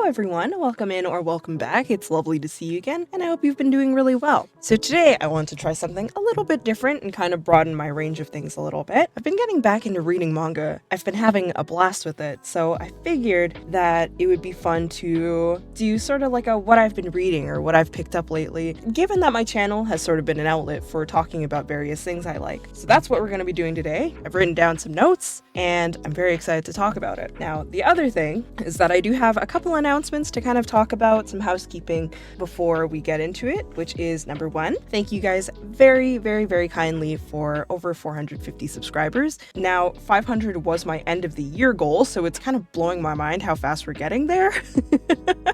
Hello everyone, welcome in or welcome back. It's lovely to see you again, and I hope you've been doing really well. So today I want to try something a little bit different and kind of broaden my range of things a little bit. I've been getting back into reading manga. I've been having a blast with it, so I figured that it would be fun to do sort of like a what I've been reading or what I've picked up lately, given that my channel has sort of been an outlet for talking about various things I like. So that's what we're going to be doing today. I've written down some notes, and I'm very excited to talk about it. Now, the other thing is that I do have a couple announcements to kind of talk about, some housekeeping before we get into it, which is number one, thank you guys very, very, very kindly for over 450 subscribers. Now, 500 was my end of the year goal, so it's kind of blowing my mind how fast we're getting there.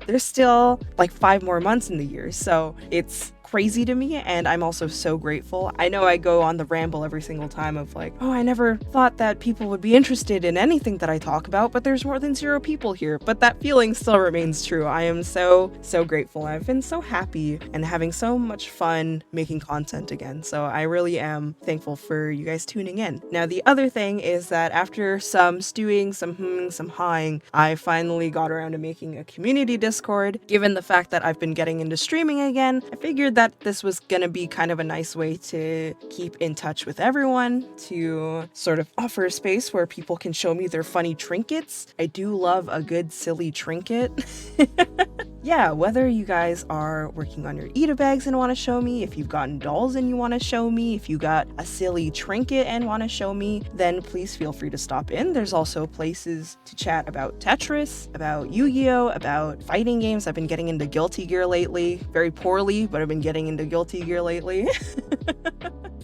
There's still like 5 more months in the year, so it's crazy to me, and I'm also so grateful. I know I go on the ramble every single time of like, oh, I never thought that people would be interested in anything that I talk about, but there's more than 0 people here. But that feeling still remains true. I am so grateful. I've been so happy and having so much fun making content again. So I really am thankful for you guys tuning in. Now, the other thing is that after some stewing, some hmming, some hawing, I finally got around to making a community Discord. Given the fact that I've been getting into streaming again, I figured that this was gonna be kind of a nice way to keep in touch with everyone, to sort of offer a space where people can show me their funny trinkets. I do love a good silly trinket. Yeah, whether you guys are working on your Ita bags and want to show me, if you've gotten dolls and you want to show me, if you got a silly trinket and want to show me, then please feel free to stop in. There's also places to chat about Tetris, about Yu-Gi-Oh, about fighting games. I've been getting into Guilty Gear lately, very poorly, but I've been getting into Guilty Gear lately.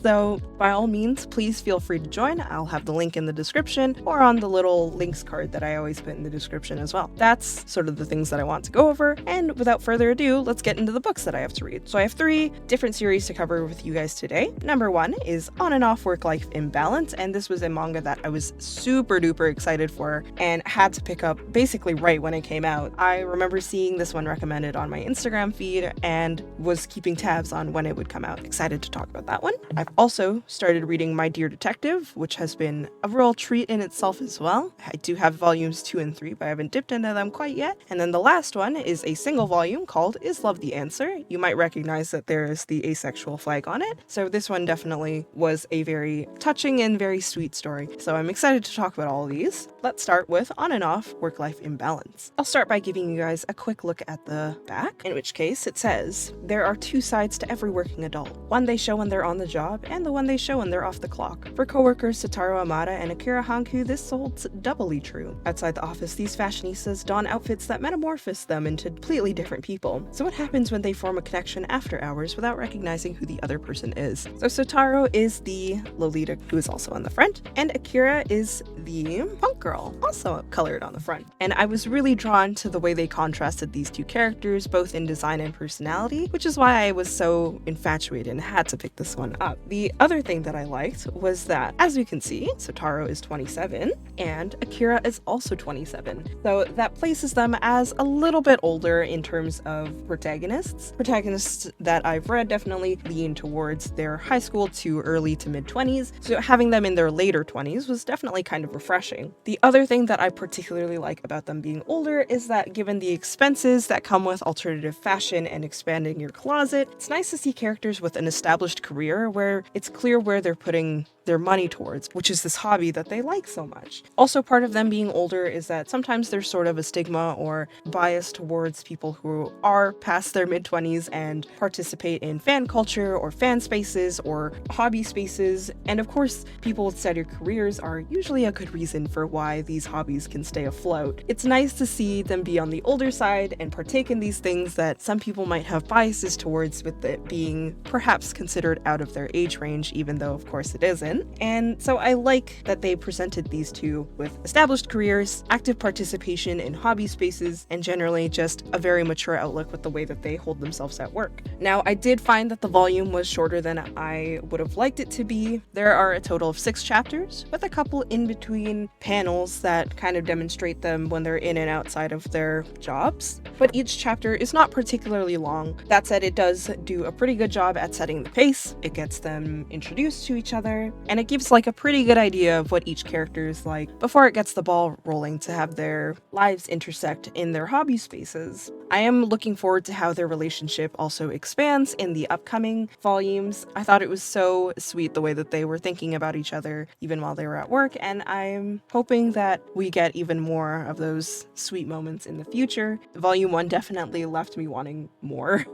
So by all means, please feel free to join. I'll have the link in the description or on the little links card that I always put in the description as well. That's sort of the things that I want to go over. And without further ado, let's get into the books that I have to read. So I have 3 different series to cover with you guys today. Number 1 is On and Off Work-Life Imbalance, and this was a manga that I was super duper excited for and had to pick up basically right when it came out. I remember seeing this one recommended on my Instagram feed and was keeping tabs on when it would come out. Excited to talk about that one. I've also started reading My Dear Detective, which has been a real treat in itself as well. I do have volumes 2 and 3, but I haven't dipped into them quite yet. And then the last one is a single volume called Is Love the Answer? You might recognize that there is the asexual flag on it. So this one definitely was a very touching and very sweet story. So I'm excited to talk about all of these. Let's start with On and Off Work-Life Imbalance. I'll start by giving you guys a quick look at the back, in which case it says, there are 2 sides to every working adult. One they show when they're on the job, and the one they show when they're off the clock. For coworkers Satoru Amada and Akira Hanku, this holds doubly true. Outside the office, these fashionistas don outfits that metamorphose them into completely different people. So what happens when they form a connection after hours without recognizing who the other person is? So Satoru is the Lolita who is also on the front, and Akira is the punk girl, also colored on the front. And I was really drawn to the way they contrasted these 2 characters, both in design and personality, which is why I was so infatuated and had to pick this one up. The other thing that I liked was that, as you can see, Satoru is 27 and Akira is also 27. So that places them as a little bit older in terms of protagonists. Protagonists that I've read definitely lean towards their high school to early to mid 20s. So having them in their later 20s was definitely kind of refreshing. The other thing that I particularly like about them being older is that given the expenses that come with alternative fashion and expanding your closet, it's nice to see characters with an established career where it's clear where they're putting their money towards, which is this hobby that they like so much. Also, part of them being older is that sometimes there's sort of a stigma or bias towards people who are past their mid-20s and participate in fan culture or fan spaces or hobby spaces. And of course, people with steadier careers are usually a good reason for why these hobbies can stay afloat. It's nice to see them be on the older side and partake in these things that some people might have biases towards, with it being perhaps considered out of their age range, even though of course it isn't. And so I like that they presented these 2 with established careers, active participation in hobby spaces, and generally just a very mature outlook with the way that they hold themselves at work. Now, I did find that the volume was shorter than I would have liked it to be. There are a total of 6 chapters, with a couple in between panels that kind of demonstrate them when they're in and outside of their jobs. But each chapter is not particularly long. That said, it does do a pretty good job at setting the pace. It gets them introduced to each other, and it gives like a pretty good idea of what each character is like before it gets the ball rolling to have their lives intersect in their hobby spaces. I am looking forward to how their relationship also expands in the upcoming volumes. I thought it was so sweet the way that they were thinking about each other even while they were at work, and I'm hoping that we get even more of those sweet moments in the future. Volume 1 definitely left me wanting more.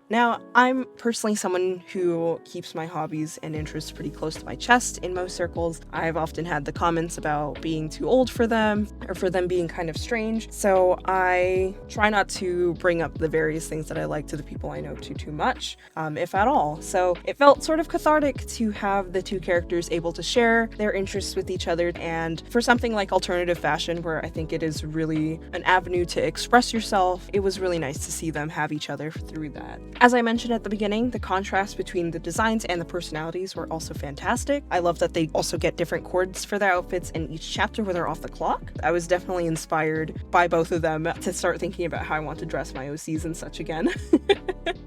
Now, I'm personally someone who keeps my hobbies and interests pretty close to my chest in most circles. I've often had the comments about being too old for them or for them being kind of strange, so I try not to bring up the various things that I like to the people I know too much, if at all. So it felt sort of cathartic to have the two characters able to share their interests with each other, and for something like alternative fashion, where I think it is really an avenue to express yourself, it was really nice to see them have each other through that. As I mentioned at the beginning, the contrast between the designs and the personalities were also fantastic. I love that they also get different chords for their outfits in each chapter where they're off the clock. I was definitely inspired by both of them to start thinking about how I want to dress my OCs and such again.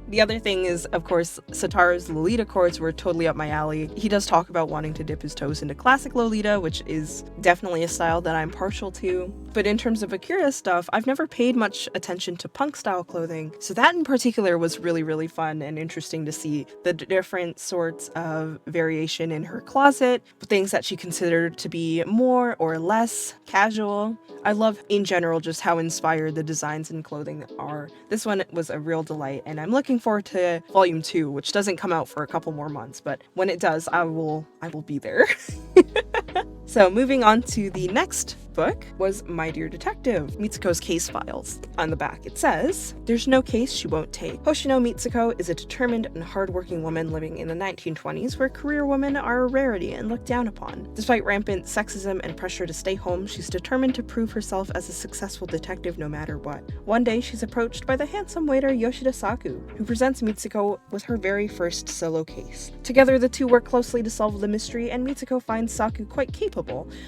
The other thing is, of course, Sataru's Lolita chords were totally up my alley. He does talk about wanting to dip his toes into classic Lolita, which is definitely a style that I'm partial to. But in terms of Akira stuff, I've never paid much attention to punk style clothing, so that in particular was really fun and interesting to see the different sorts of variation in her closet, things that she considered to be more or less casual. I love in general just how inspired the designs and clothing are. This one was a real delight, and I'm looking forward to volume 2, which doesn't come out for a couple more months, but when it does, I will be there. So moving on to the next book was My Dear Detective, Mitsuko's Case Files. On the back it says, "There's no case she won't take. Hoshino Mitsuko is a determined and hardworking woman living in the 1920s where career women are a rarity and looked down upon. Despite rampant sexism and pressure to stay home, she's determined to prove herself as a successful detective no matter what. One day she's approached by the handsome waiter Yoshida Saku, who presents Mitsuko with her very first solo case. Together the two work closely to solve the mystery, and Mitsuko finds Saku quite capable,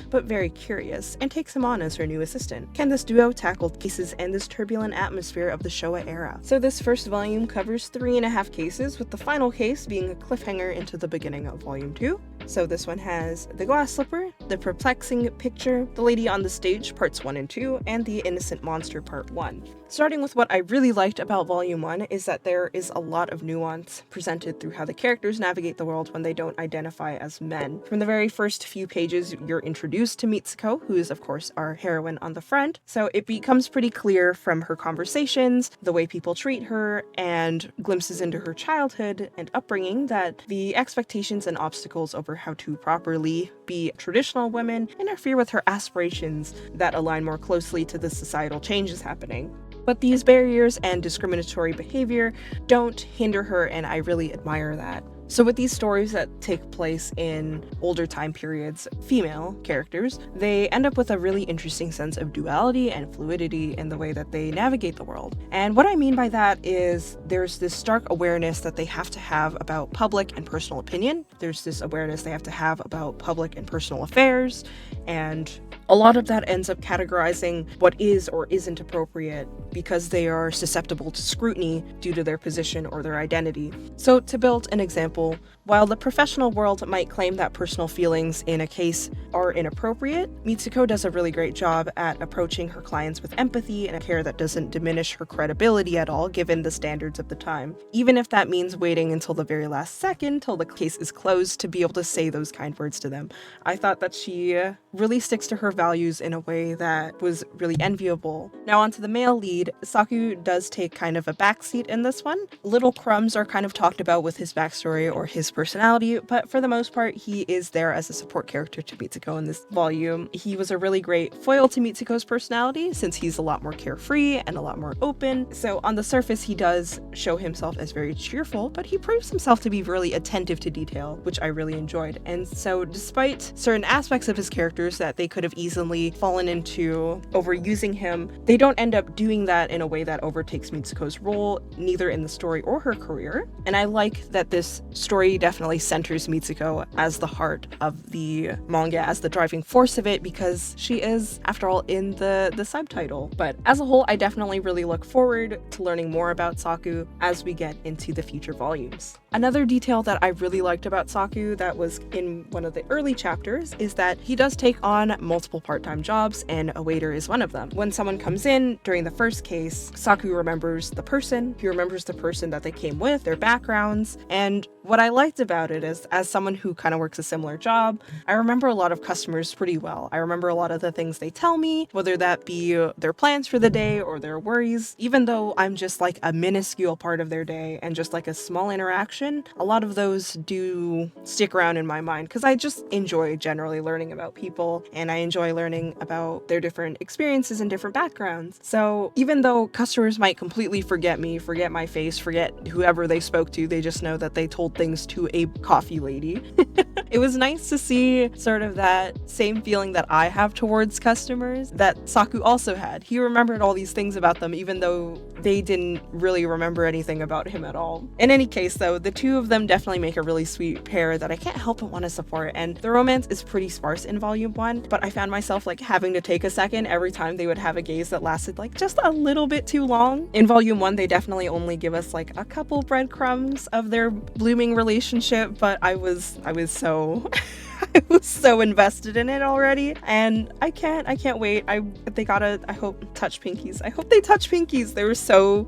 but very curious, and takes him on as her new assistant. Can this duo tackle cases and this turbulent atmosphere of the Showa era?" So this first volume covers 3.5 cases, with the final case being a cliffhanger into the beginning of volume 2. So this one has The Glass Slipper, The Perplexing Picture, The Lady on the Stage parts 1 and 2, and The Innocent Monster part 1. Starting with what I really liked about volume 1 is that there is a lot of nuance presented through how the characters navigate the world when they don't identify as men. From the very first few pages, you're introduced to Mitsuko, who is of course our heroine on the front, so it becomes pretty clear from her conversations, the way people treat her, and glimpses into her childhood and upbringing that the expectations and obstacles over how to properly be traditional women interfere with her aspirations that align more closely to the societal changes happening. But these barriers and discriminatory behavior don't hinder her, and I really admire that. So with these stories that take place in older time periods, female characters, they end up with a really interesting sense of duality and fluidity in the way that they navigate the world. And what I mean by that is there's this stark awareness that they have to have about public and personal opinion. There's this awareness they have to have about public and personal affairs, and a lot of that ends up categorizing what is or isn't appropriate because they are susceptible to scrutiny due to their position or their identity. So to build an example, while the professional world might claim that personal feelings in a case are inappropriate, Mitsuko does a really great job at approaching her clients with empathy and a care that doesn't diminish her credibility at all given the standards of the time, even if that means waiting until the very last second till the case is closed to be able to say those kind words to them. I thought that she really sticks to her values in a way that was really enviable. Now onto the male lead, Saku does take kind of a backseat in this one. Little crumbs are kind of talked about with his backstory or his personality, but for the most part, he is there as a support character to Mitsuko in this volume. He was a really great foil to Mitsuko's personality since he's a lot more carefree and a lot more open. So on the surface, he does show himself as very cheerful, but he proves himself to be really attentive to detail, which I really enjoyed. And so despite certain aspects of his characters that they could have easily fallen into overusing him, they don't end up doing that in a way that overtakes Mitsuko's role, neither in the story or her career. And I like that this story definitely centers Mitsuko as the heart of the manga, as the driving force of it, because she is, after all, in the subtitle. But as a whole, I definitely really look forward to learning more about Saku as we get into the future volumes. Another detail that I really liked about Saku that was in one of the early chapters is that he does take on multiple part-time jobs, and a waiter is one of them. When someone comes in during the first case, Saku remembers the person, he remembers the person that they came with, their backgrounds, and what I liked about it is, as someone who kind of works a similar job, I remember a lot of customers pretty well. I remember a lot of the things they tell me, whether that be their plans for the day or their worries. Even though I'm just like a minuscule part of their day and just like a small interaction, a lot of those do stick around in my mind because I just enjoy generally learning about people, and I enjoy learning about their different experiences and different backgrounds. So even though customers might completely forget me, forget my face, forget whoever they spoke to, they just know that they told things to a coffee lady. It was nice to see sort of that same feeling that I have towards customers that Saku also had. He remembered all these things about them even though they didn't really remember anything about him at all. In any case though, the two of them definitely make a really sweet pair that I can't help but want to support, and the romance is pretty sparse in volume 1, but I found myself like having to take a second every time they would have a gaze that lasted like just a little bit too long. In volume 1, they definitely only give us like a couple breadcrumbs of their blooming relationship, but I was so I was so invested in it already, and I can't wait. I hope touch pinkies. I hope they touch pinkies. They were so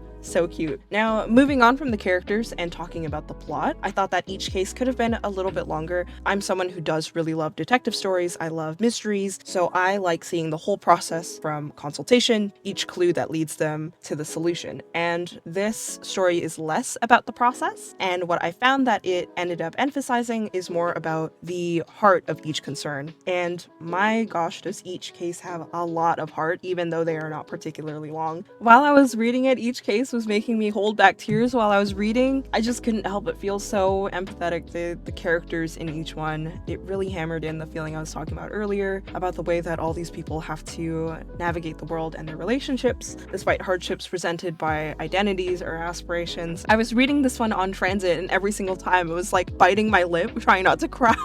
cute. Now, moving on from the characters and talking about the plot, I thought that each case could have been a little bit longer. I'm someone who does really love detective stories. I love mysteries, so I like seeing the whole process from consultation, each clue that leads them to the solution. And this story is less about the process, and what I found that it ended up emphasizing is more about the heart of each concern. And my gosh, does each case have a lot of heart, even though they are not particularly long. While I was reading it, each case was making me hold back tears while I was reading. I just couldn't help but feel so empathetic to the characters in each one. It really hammered in the feeling I was talking about earlier about the way that all these people have to navigate the world and their relationships, despite hardships presented by identities or aspirations. I was reading this one on transit, and every single time it was like biting my lip, trying not to cry.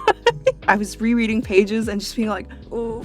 I was rereading pages and just being like, oh.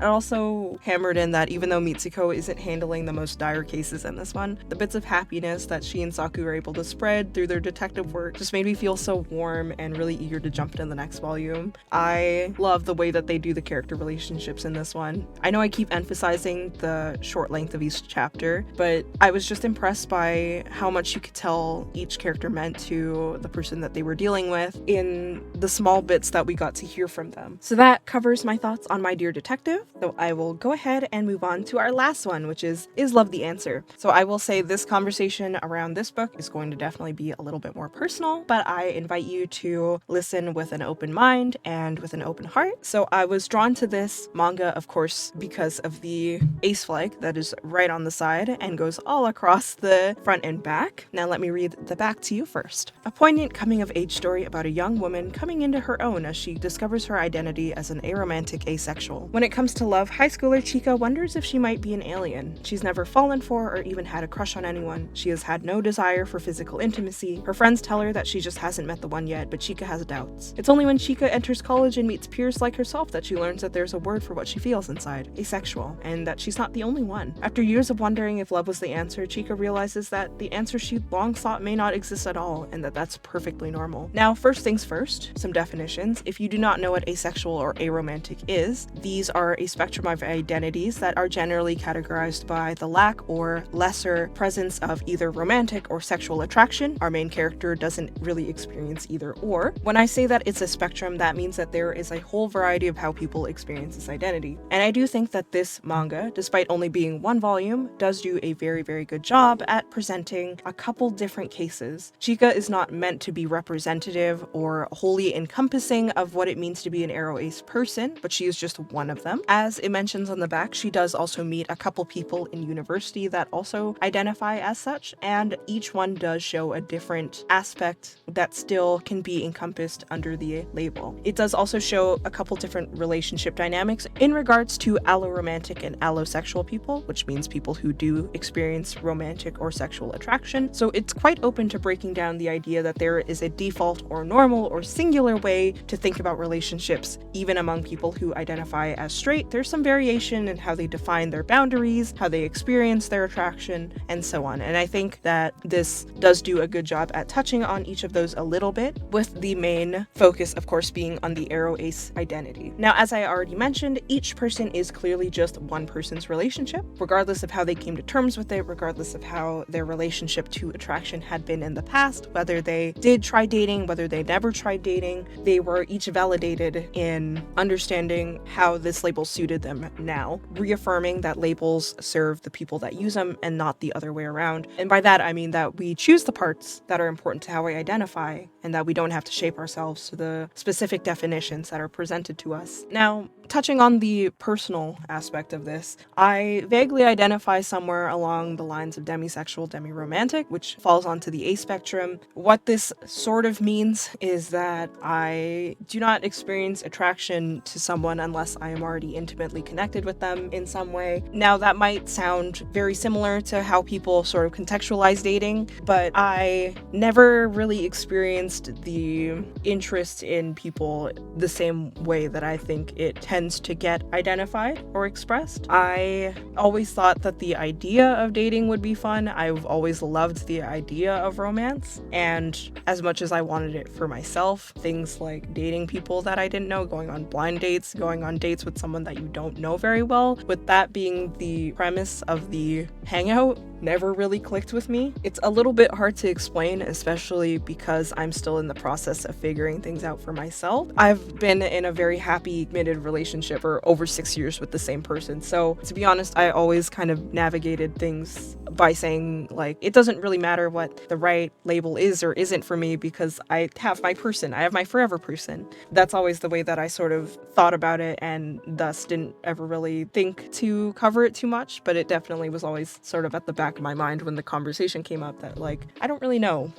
It also hammered in that even though Mitsuko isn't handling the most dire cases in this one, the bits of happiness that she and Saku are able to spread through their detective work just made me feel so warm and really eager to jump into the next volume. I love the way that they do the character relationships in this one. I know I keep emphasizing the short length of each chapter, but I was just impressed by how much you could tell each character meant to the person that they were dealing with in the small bits that we got to hear from them. So that covers my thoughts on My Dear Detective. So I will go ahead and move on to our last one, which is Love the Answer? So I will say this conversation around this book is going to definitely be a little bit more personal, but I invite you to listen with an open mind and with an open heart. So I was drawn to this manga, of course, because of the ace flag that is right on the side and goes all across the front and back. Now let me read the back to you first. A poignant coming-of-age story about a young woman coming into her own as she discovers her identity as an aromantic asexual. When it comes to love, high schooler Chika wonders if she might be an alien. She's never fallen for or even had a crush on anyone. She has had no desire for physical intimacy. Her friends tell her that she just hasn't met the one yet, but Chika has doubts. It's only when Chika enters college and meets peers like herself that she learns that there's a word for what she feels inside, asexual, and that she's not the only one. After years of wondering if love was the answer, Chika realizes that the answer she long thought may not exist at all, and that that's perfectly normal. Now, first things first, some definitions. If you do not know what asexual or aromantic is, these are a spectrum of identities that are generally categorized by the lack or lesser presence of either romantic or sexual attraction. Our main character doesn't really experience either or. When I say that it's a spectrum, that means that there is a whole variety of how people experience this identity. And I do think that this manga, despite only being one volume, does do a very, very good job at presenting a couple different cases. Chika is not meant to be representative or wholly encompassing of what it means to be an aro ace person, but she is just one of them. As as it mentions on the back, she does also meet a couple people in university that also identify as such, and each one does show a different aspect that still can be encompassed under the label. It does also show a couple different relationship dynamics in regards to alloromantic and allosexual people, which means people who do experience romantic or sexual attraction. So it's quite open to breaking down the idea that there is a default or normal or singular way to think about relationships. Even among people who identify as straight, there's some variation in how they define their boundaries, how they experience their attraction, and so on. And I think that this does do a good job at touching on each of those a little bit, with the main focus, of course, being on the aro ace identity. Now, as I already mentioned, each person is clearly just one person's relationship, regardless of how they came to terms with it, regardless of how their relationship to attraction had been in the past, whether they did try dating, whether they never tried dating. They were each validated in understanding how this label suited them now, reaffirming that labels serve the people that use them and not the other way around. And by that, I mean that we choose the parts that are important to how we identify, and that we don't have to shape ourselves to the specific definitions that are presented to us. Now, touching on the personal aspect of this, I vaguely identify somewhere along the lines of demisexual, demiromantic, which falls onto the A spectrum. What this sort of means is that I do not experience attraction to someone unless I am already intimately connected with them in some way. Now, that might sound very similar to how people sort of contextualize dating, but I never really experienced the interest in people the same way that I think it tends to get identified or expressed. I always thought that the idea of dating would be fun. I've always loved the idea of romance, and as much as I wanted it for myself, things like dating people that I didn't know, going on blind dates, going on dates with someone that you don't know very well, with that being the premise of the hangout, never really clicked with me. It's a little bit hard to explain, especially because I'm still in the process of figuring things out for myself. I've been in a very happy, committed relationship for over 6 years with the same person. So to be honest, I always kind of navigated things by saying, like, it doesn't really matter what the right label is or isn't for me, because I have my person, I have my forever person. That's always the way that I sort of thought about it, and thus didn't ever really think to cover it too much, but it definitely was always sort of at the back of my mind when the conversation came up that, like, I don't really know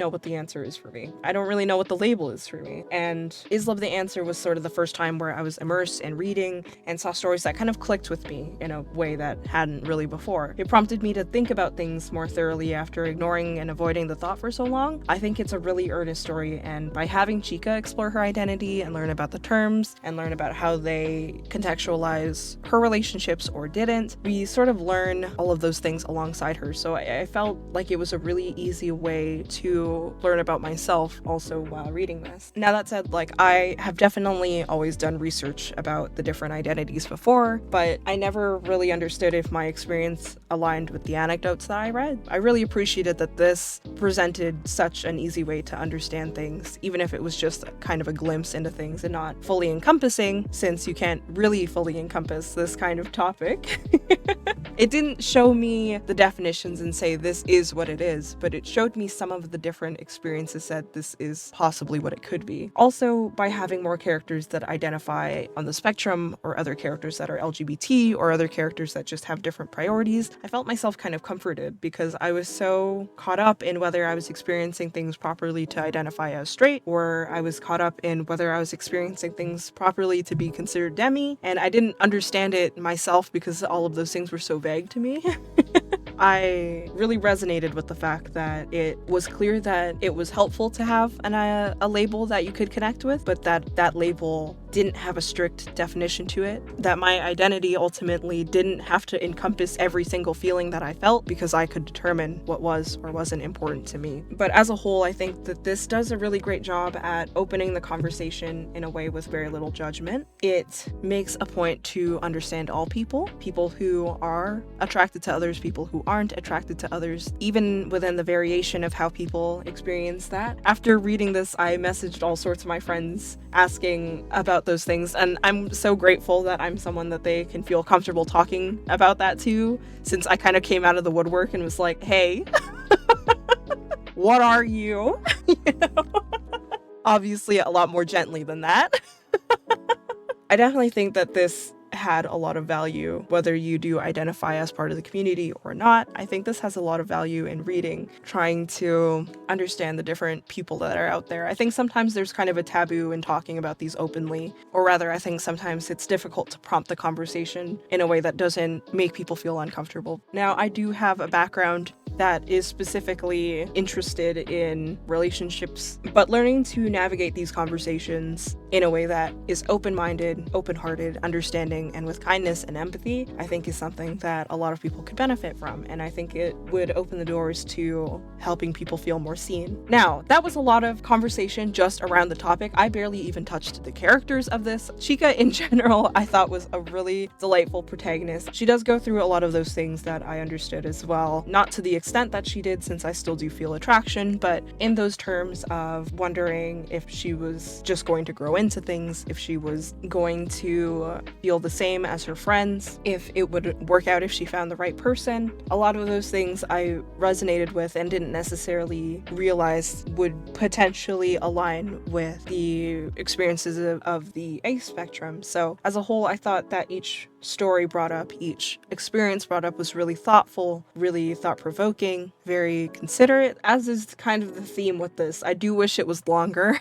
what the answer is for me. I don't really know what the label is for me. And Is Love the Answer was sort of the first time where I was immersed in reading and saw stories that kind of clicked with me in a way that hadn't really before. It prompted me to think about things more thoroughly after ignoring and avoiding the thought for so long. I think it's a really earnest story, and by having Chica explore her identity and learn about the terms and learn about how they contextualize her relationships or didn't, we sort of learn all of those things alongside her. So I felt like it was a really easy way to learn about myself also while reading this. Now, that said, like, I have definitely always done research about the different identities before, but I never really understood if my experience aligned with the anecdotes that I read. I really appreciated that this presented such an easy way to understand things, even if it was just kind of a glimpse into things and not fully encompassing, since you can't really fully encompass this kind of topic. It didn't show me the definitions and say this is what it is, but it showed me some of the different experiences that this is possibly what it could be. Also, by having more characters that identify on the spectrum, or other characters that are LGBT, or other characters that just have different priorities, I felt myself kind of comforted, because I was so caught up in whether I was experiencing things properly to identify as straight, or I was caught up in whether I was experiencing things properly to be considered demi, and I didn't understand it myself because all of those things were so vague to me. I really resonated with the fact that it was clear that it was helpful to have a label that you could connect with, but that label didn't have a strict definition to it, that my identity ultimately didn't have to encompass every single feeling that I felt, because I could determine what was or wasn't important to me. But as a whole, I think that this does a really great job at opening the conversation in a way with very little judgment. It makes a point to understand all people who are attracted to others, people who aren't attracted to others, even within the variation of how people experience that. After reading this, I messaged all sorts of my friends asking about those things, and I'm so grateful that I'm someone that they can feel comfortable talking about that too, since I kind of came out of the woodwork and was like, hey, what are you? You know? Obviously a lot more gently than that. I definitely think that this had a lot of value, whether you do identify as part of the community or not. I think this has a lot of value in reading, trying to understand the different people that are out there. I think sometimes there's kind of a taboo in talking about these openly, or rather, I think sometimes it's difficult to prompt the conversation in a way that doesn't make people feel uncomfortable. Now, I do have a background that is specifically interested in relationships, but learning to navigate these conversations in a way that is open-minded, open-hearted, understanding, and with kindness and empathy, I think is something that a lot of people could benefit from, and I think it would open the doors to helping people feel more seen. Now, that was a lot of conversation just around the topic. I barely even touched the characters of this. Chika in general, I thought was a really delightful protagonist. She does go through a lot of those things that I understood as well, not to the extent that she did, since I still do feel attraction, but in those terms of wondering if she was just going to grow into things, if she was going to feel the same as her friends, if it would work out if she found the right person. A lot of those things I resonated with and didn't necessarily realize would potentially align with the experiences of the A spectrum. So as a whole, I thought that each story brought up, each experience brought up was really thoughtful, really thought-provoking, very considerate, as is kind of the theme with this. I do wish it was longer.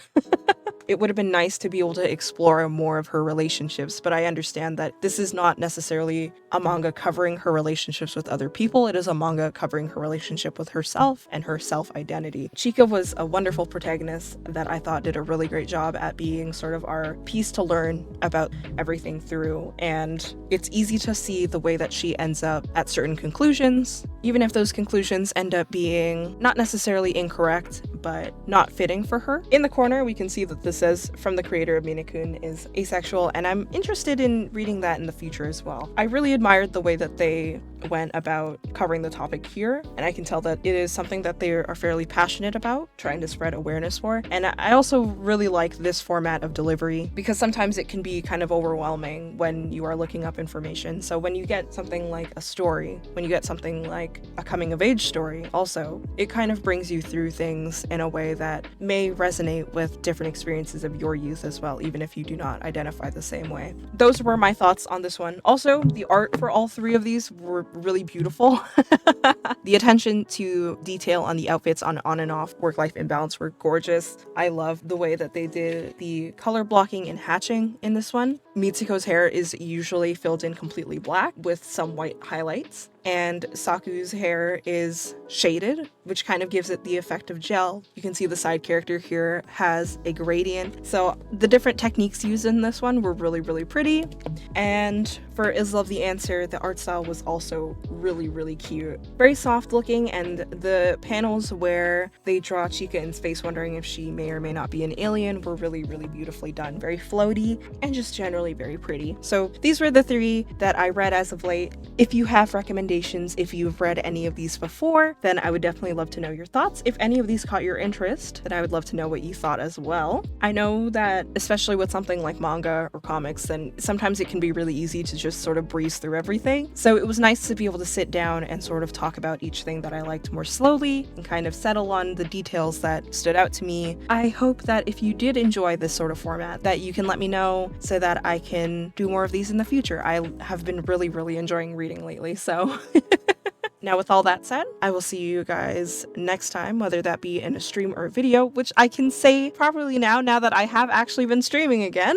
It would have been nice to be able to explore more of her relationships, but I understand that this is not necessarily a manga covering her relationships with other people. It is a manga covering her relationship with herself and her self-identity. Chika was a wonderful protagonist that I thought did a really great job at being sort of our piece to learn about everything through, and it's easy to see the way that she ends up at certain conclusions, even if those conclusions end up being not necessarily incorrect, but not fitting for her. In the corner, we can see that this says, from the creator of Minakun is asexual, and I'm interested in reading that in the future as well. I really admired the way that they went about covering the topic here, and I can tell that it is something that they are fairly passionate about, trying to spread awareness for. And I also really like this format of delivery, because sometimes it can be kind of overwhelming when you are looking up information. So when you get something like a story, when you get something like a coming of age story also, it kind of brings you through things in a way that may resonate with different experiences of your youth as well, even if you do not identify the same way. Those were my thoughts on this one. Also, the art for all three of these were really beautiful. The attention to detail on the outfits on and off Work-Life Imbalance were gorgeous. I love the way that they did the color blocking and hatching in this one. Mitsuko's hair is usually filled in completely black with some white highlights, and Saku's hair is shaded, which kind of gives it the effect of gel. You can see the side character here has a gradient. So the different techniques used in this one were really, really pretty. And for Is Love the Answer, the art style was also really, really cute. Very soft looking, and the panels where they draw Chika in space wondering if she may or may not be an alien were really, really beautifully done. Very floaty and just generally very pretty. So these were the three that I read as of late. If you have recommendations, if you've read any of these before, then I would definitely love to know your thoughts. If any of these caught your interest, then I would love to know what you thought as well. I know that especially with something like manga or comics, then sometimes it can be really easy to just sort of breeze through everything. So it was nice to be able to sit down and sort of talk about each thing that I liked more slowly and kind of settle on the details that stood out to me. I hope that if you did enjoy this sort of format, that you can let me know so that I can do more of these in the future. I have been really, really enjoying reading lately, so now, with all that said, I will see you guys next time, whether that be in a stream or a video, which I can say properly now that I have actually been streaming again.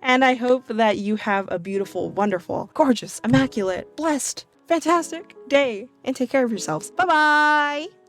And I hope that you have a beautiful, wonderful, gorgeous, immaculate, blessed, fantastic day, and take care of yourselves. Bye-bye!